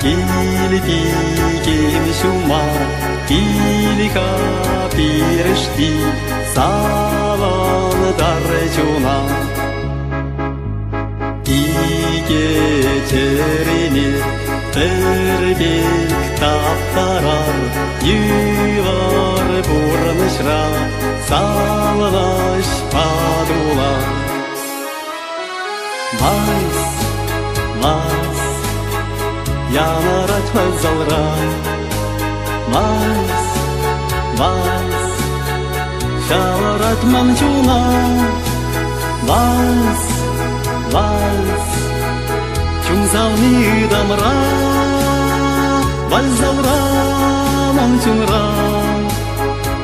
или пиким шума, или хапирышти, салон дарчуна. Иге черене тербек таптарар, ювар бурнышра, саллаш падула. Вальс, вальс, янарать вальзалра. Вальс, вальс, шаварать манчуна. Вальс, вальс, чумзални дамра. Вальзалра, манчунра,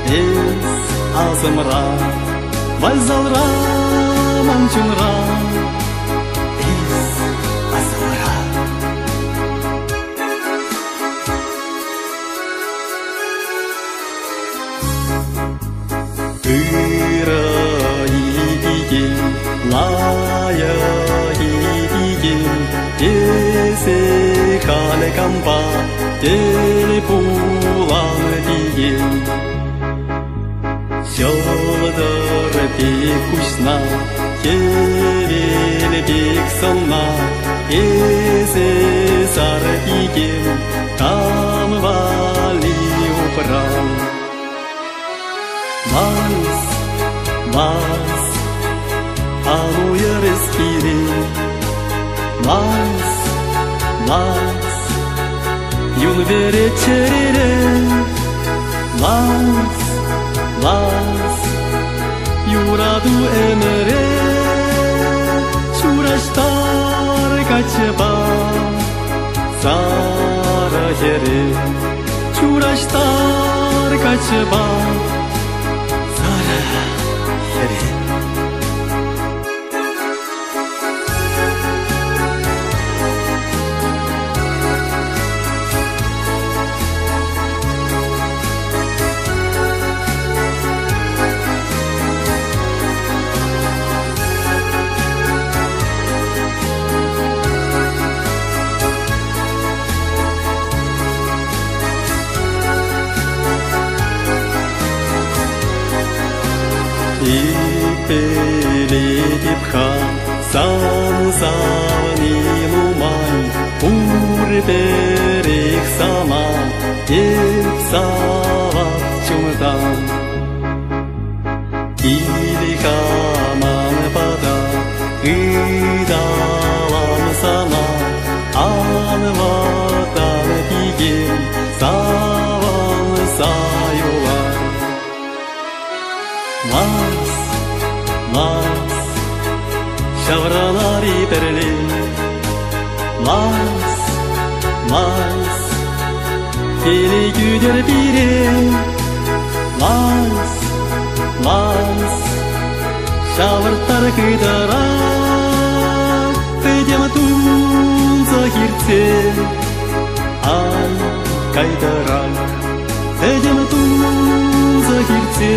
эс азымра. Вальзалра, манчунра. Ыра идиген, лая идиген, есе ханы камба, теле пулан диген. Сёлдыр бек кучна, кевел бек сонна, есе сар диген, камвали упрам. Вальс, вальс, алуя респире. Вальс, вальс, юн вечере. Вальс, вальс, юраду эмере. Чураштар качеба, сарахере. Чураштар качеба. Ипелетипха, самсавни лумай, урберех сама, епсават чумтам. Или хаман пада, идалам сана, анватан пиген, саван саюла. Вальс, вальс, шавралари перли. Вальс, вальс, кели күдер бире. Вальс, вальс, шавыртар кыдара. Педем тунза хирце, ай кайдара. Педем тунза хирце.